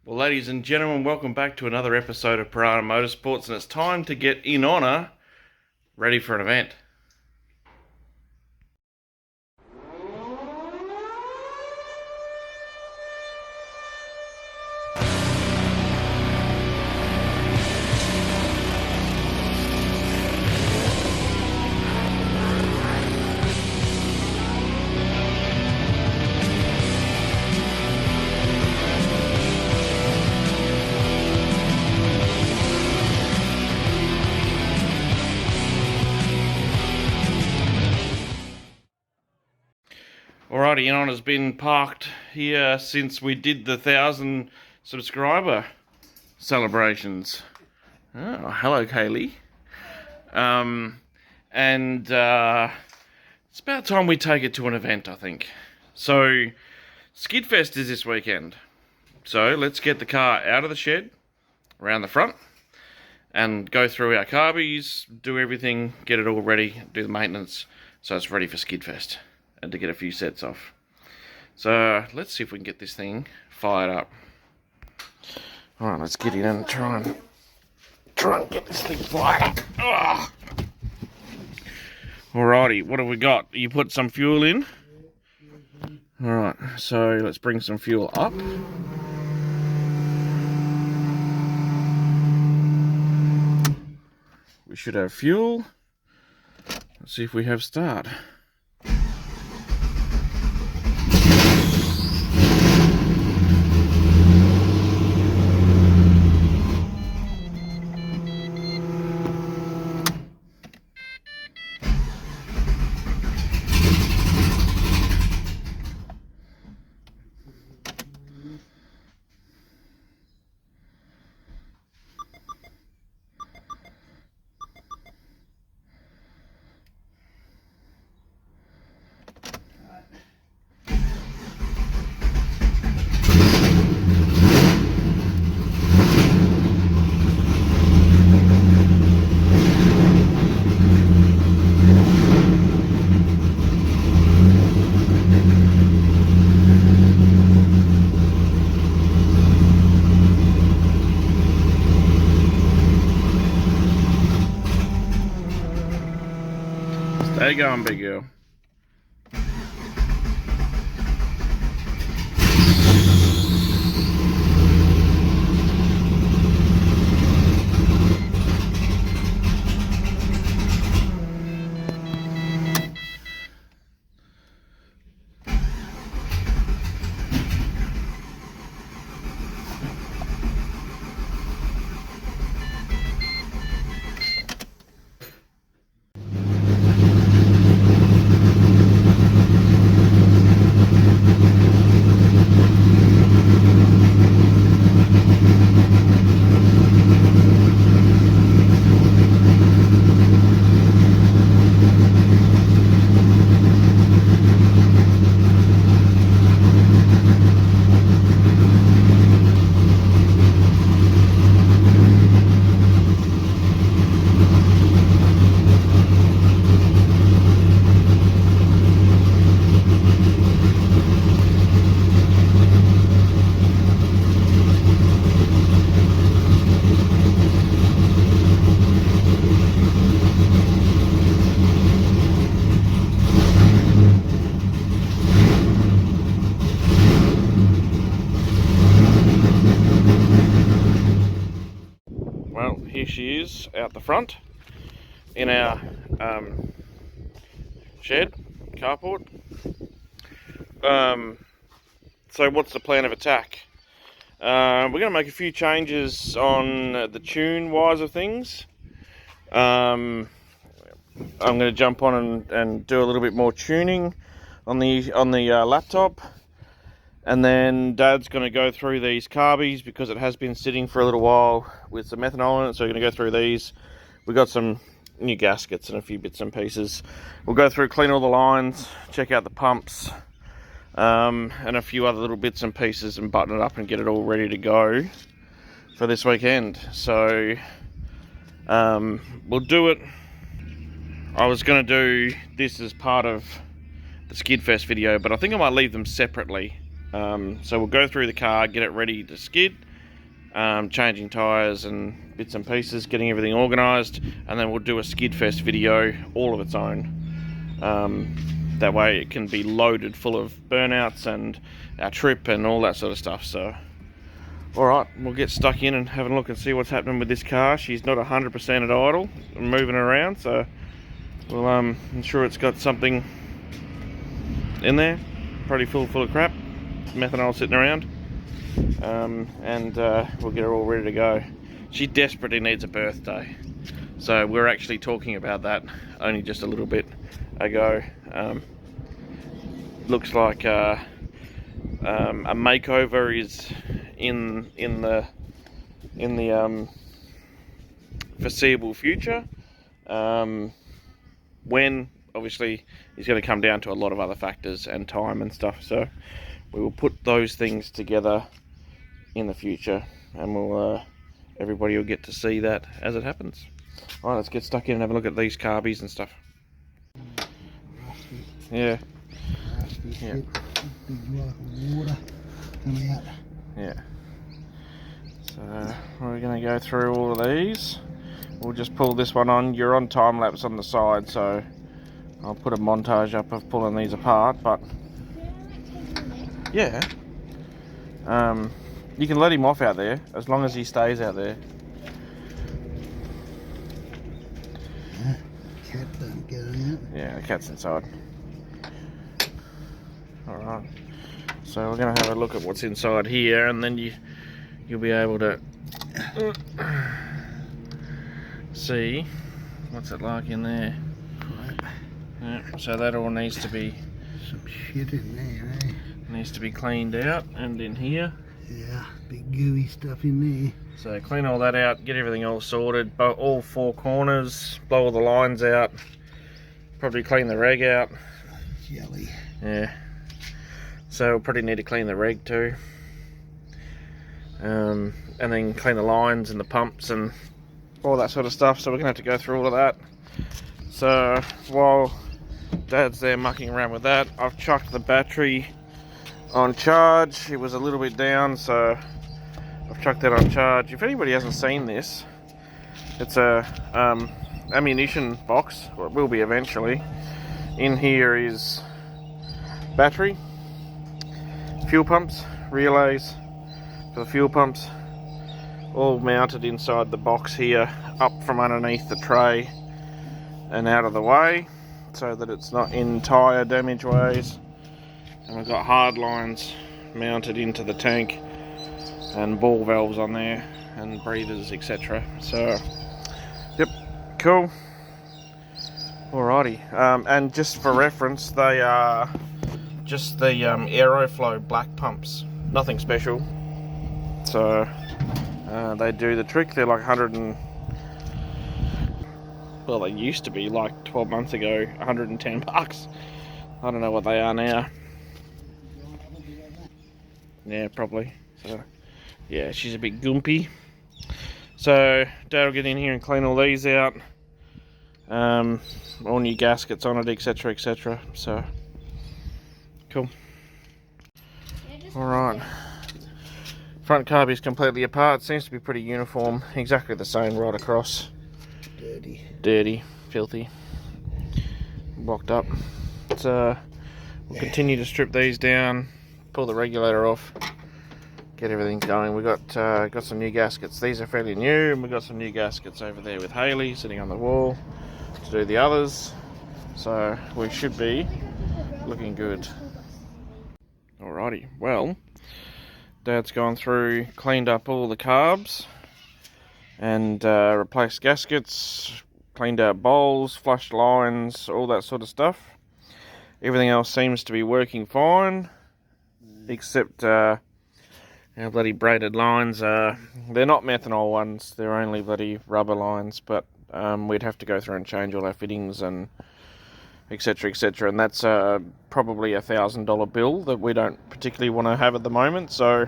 Well, ladies and gentlemen, welcome back to another episode of Porana Motorsports, and it's time to get in honour ready for an event. Alrighty, INHONOUR's been parked here since we did the 1,000 subscriber celebrations. Oh, hello, Kaylee. It's about time we take it to an event, I think. So, Skidfest is this weekend. So, let's get the car out of the shed, around the front, and go through our carbies, do everything, get it all ready, do the maintenance, so it's ready for Skidfest. And to get a few sets off. So let's see if we can get this thing fired up. Alright, let's get in and try and get this thing fired up. Oh. Alrighty, what have we got? You put some fuel in. Alright, so let's bring some fuel up. We should have fuel. Let's see if we have start. Stay going, big girl. Well, here she is out the front in our shed, carport. So what's the plan of attack? We're going to make a few changes on the tune wise of things. I'm going to jump on and do a little bit more tuning on the laptop. And then Dad's going to go through these carbies because it has been sitting for a little while with some methanol in it. So we're going to go through these. We've got some new gaskets and a few bits and pieces. We'll go through, clean all the lines, check out the pumps, and a few other little bits and pieces, and button it up and get it all ready to go for this weekend. So we'll do it. I was going to do this as part of the Skidfest video, but I think I might leave them separately. So we'll go through the car, get it ready to skid, changing tyres and bits and pieces, getting everything organised, and then we'll do a Skidfest video all of its own. That way it can be loaded full of burnouts and our trip and all that sort of stuff. So alright, we'll get stuck in and have a look and see what's happening with this car. She's not 100% at idle, moving around, so we'll ensure it's got something in there, probably full of crap, methanol sitting around, and we'll get her all ready to go. She desperately needs a birthday, so we're actually talking about that only just a little bit ago. Looks like a makeover is in the foreseeable future. When, obviously, is going to come down to a lot of other factors and time and stuff, so we will put those things together in the future, and we'll everybody will get to see that as it happens. Alright, let's get stuck in and have a look at these carbies and stuff. Yeah. Yeah. Yeah. So we're going to go through all of these. We'll just pull this one on. You're on time lapse on the side, so I'll put a montage up of pulling these apart. But yeah, you can let him off out there as long as he stays out there. Cat don't get in. Yeah, the cat's inside. Alright, so we're going to have a look at what's inside here, and then you'll be able to see what's it like in there. Yeah, so that all needs to be some shit in there, eh? Needs to be cleaned out, and in here. Yeah, big gooey stuff in there. So clean all that out, get everything all sorted, all four corners, blow all the lines out, probably clean the reg out. Jelly. Yeah. So we'll probably need to clean the reg too. And then clean the lines and the pumps and all that sort of stuff. So we're going to have to go through all of that. So while Dad's there mucking around with that, I've chucked the battery on charge. It was a little bit down, so I've chucked that on charge. If anybody hasn't seen this, it's a ammunition box, or it will be eventually. In here is battery, fuel pumps, relays for the fuel pumps, all mounted inside the box here, up from underneath the tray and out of the way, so that it's not in tyre damage ways. And we've got hard lines mounted into the tank and ball valves on there and breathers, etc. So yep, cool. Alrighty, and just for reference, they are just the Aeroflow black pumps, nothing special. So they do the trick. They're like 100 and, well, they used to be like 12 months ago, 110 bucks. I don't know what they are now. Yeah, probably. So yeah, she's a bit gumpy. So Dad will get in here and clean all these out. All new gaskets on it, etc, etc. So cool. Alright, front carb is completely apart. Seems to be pretty uniform, exactly the same right across. Dirty, filthy, blocked up. So we'll continue to strip these down, pull the regulator off, get everything going. We got some new gaskets. These are fairly new, and we got some new gaskets over there with Haley sitting on the wall to do the others. So we should be looking good. Alrighty, well, Dad's gone through, cleaned up all the carbs and replaced gaskets, cleaned out bowls, flushed lines, all that sort of stuff. Everything else seems to be working fine, except our bloody braided lines. They're not methanol ones, they're only bloody rubber lines, but we'd have to go through and change all our fittings and etc, etc, and that's probably a $1,000 bill that we don't particularly want to have at the moment. So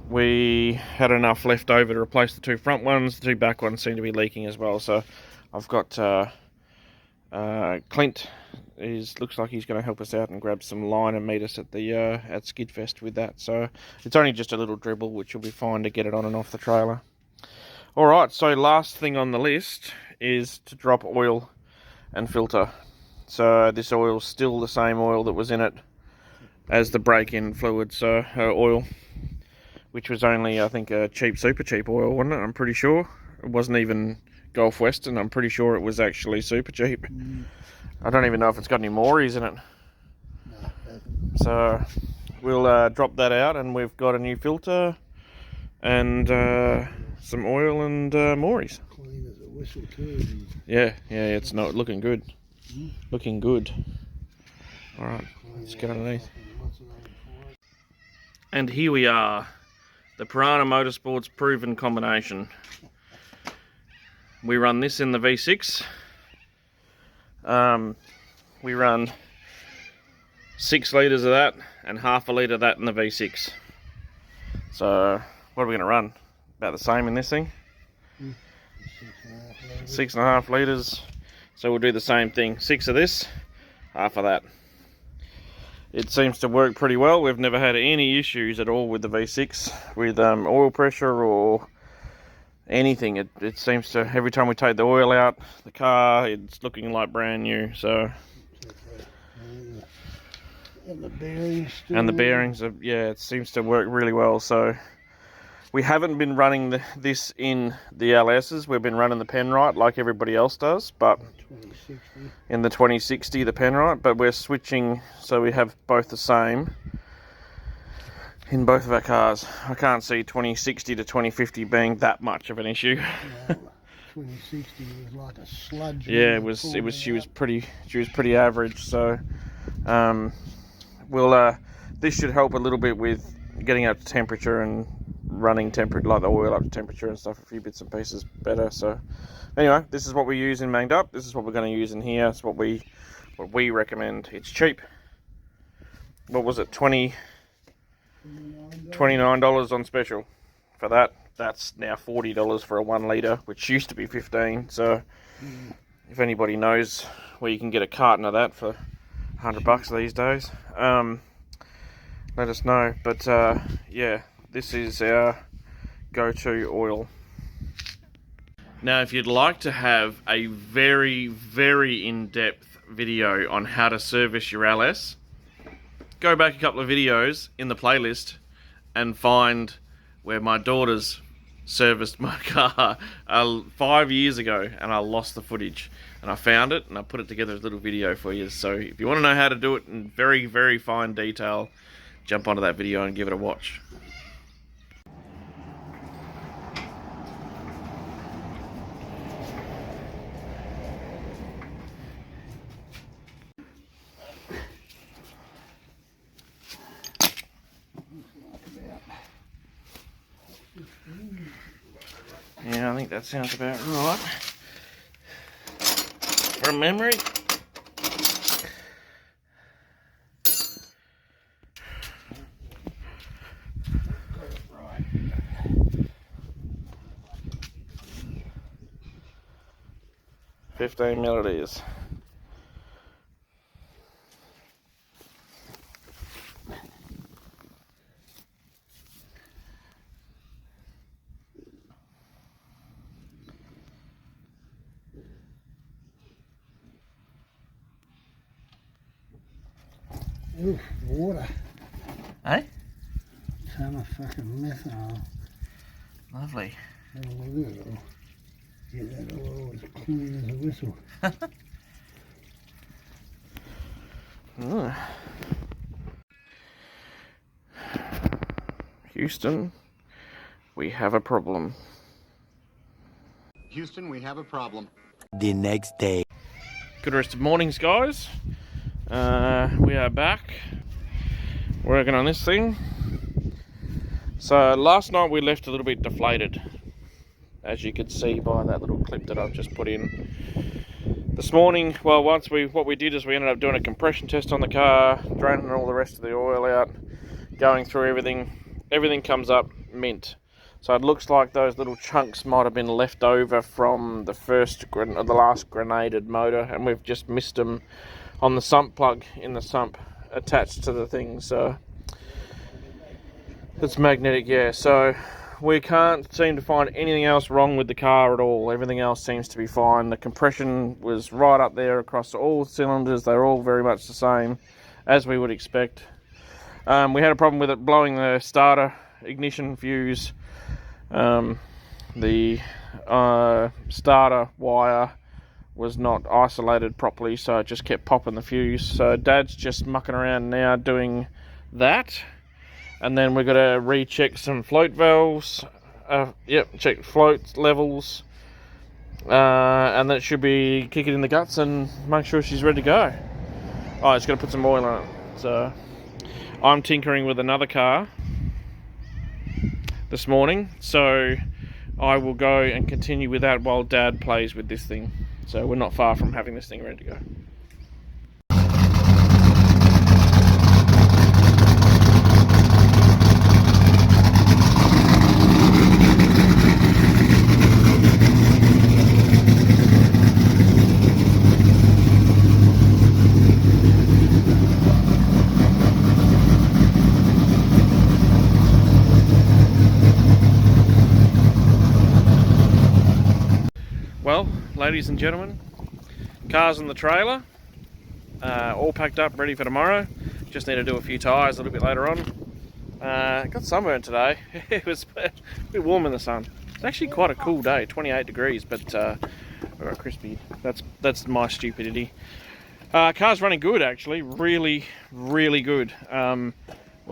we had enough left over to replace the two front ones. The two back ones seem to be leaking as well, so I've got Clint looks like he's going to help us out and grab some line and meet us at the at Skidfest with that. So it's only just a little dribble, which will be fine to get it on and off the trailer. All right, so last thing on the list is to drop oil and filter. So this oil's still the same oil that was in it as the break-in fluid, so oil, which was only, I think, a cheap, super cheap oil, wasn't it? I'm pretty sure it wasn't even Gulf Western. I'm pretty sure it was actually super cheap. I don't even know if it's got any Mauries in it. No, so we'll drop that out, and we've got a new filter and some oil and Mauries. clean as a whistle too. Yeah, it's not looking good. Looking good. All right, let's get underneath. And here we are, the Porana Motorsports proven combination. We run this in the V6. We run 6 litres of that and half a litre of that in the V6. So what are we going to run? About the same in this thing? 6.5 litres. So we'll do the same thing. 6 of this, half of that. It seems to work pretty well. We've never had any issues at all with the V6 with oil pressure or anything. It seems to, every time we take the oil out the car, it's looking like brand new. So And the bearings still. And the bearings are, yeah, it seems to work really well. So we haven't been running this in the LS's. We've been running the Penrite like everybody else does, but 2060. in the 2060, the Penrite, but we're switching so we have both the same in both of our cars. I can't see 2060 to 2050 being that much of an issue. Yeah, 2060 was like a sludge. Yeah, it was. She was pretty average. So, this should help a little bit with getting up to temperature and running temperature, like the oil up to temperature and stuff, a few bits and pieces better. So, anyway, this is what we use in Manged Up. This is what we're going to use in here. It's what we recommend. It's cheap. What was it? $29 on special for that. That's now $40 for a 1 litre, which used to be $15. So if anybody knows where you can get a carton of that for $100 these days, let us know. But yeah, this is our go-to oil. Now, if you'd like to have a very, very in-depth video on how to service your LS, go back a couple of videos in the playlist and find where my daughters serviced my car 5 years ago, and I lost the footage, and I found it and I put it together as a little video for you. So if you want to know how to do it in very, very fine detail, jump onto that video and give it a watch. Yeah, I think that sounds about right. From memory. Right. 15 mil it is. Ooh, water. Eh? Ton of fucking methanol. Lovely. Have a look at it all. Yeah, that oil is clean as a whistle. Houston, we have a problem. Houston, we have a problem. The next day. Good rest of mornings, guys. We are back working on this thing. So last night we left a little bit deflated, as you could see by that little clip that I've just put in. This morning, well, what we did is we ended up doing a compression test on the car, draining all the rest of the oil out, going through everything. Everything comes up mint. So it looks like those little chunks might have been left over from the last grenaded motor, and we've just missed them on the sump plug in the sump attached to the thing. So it's magnetic, yeah. So we can't seem to find anything else wrong with the car at all. Everything else seems to be fine. The compression was right up there across all cylinders. They're all very much the same, as we would expect. We had a problem with it blowing the starter ignition fuse. The starter wire was not isolated properly, so it just kept popping the fuse. So Dad's just mucking around now doing that. And then we've got to recheck some float valves. Check float levels. And that should be kick it in the guts and make sure she's ready to go. Oh, it's going to put some oil on it. So I'm tinkering with another car this morning, so I will go and continue with that while Dad plays with this thing. So we're not far from having this thing ready to go. Well, ladies and gentlemen, car's in the trailer, all packed up, ready for tomorrow. Just need to do a few tyres a little bit later on. Got sunburn today. It was a bit warm in the sun. It's actually quite a cool day, 28 degrees, but crispy. That's my stupidity. Car's running good, actually, really good. Well,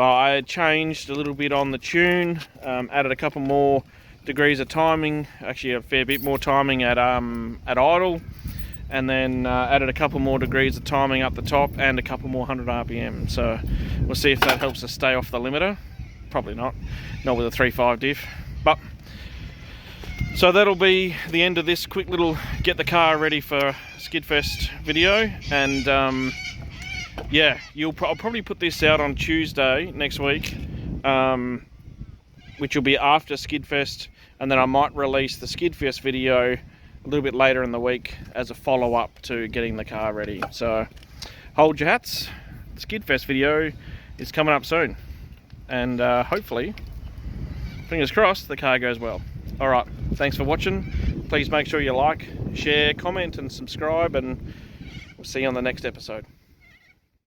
I changed a little bit on the tune, added a couple more degrees of timing, actually a fair bit more timing at idle, and then added a couple more degrees of timing up the top and a couple more 100 RPM. So we'll see if that helps us stay off the limiter. Probably not with a 3.5 diff. But so that'll be the end of this quick little get the car ready for Skidfest video. And yeah, I'll probably put this out on Tuesday next week, which will be after Skidfest, and then I might release the Skidfest video a little bit later in the week as a follow-up to getting the car ready. So hold your hats, the Skidfest video is coming up soon, and hopefully, fingers crossed, the car goes well. Alright, thanks for watching. Please make sure you like, share, comment and subscribe, and we'll see you on the next episode.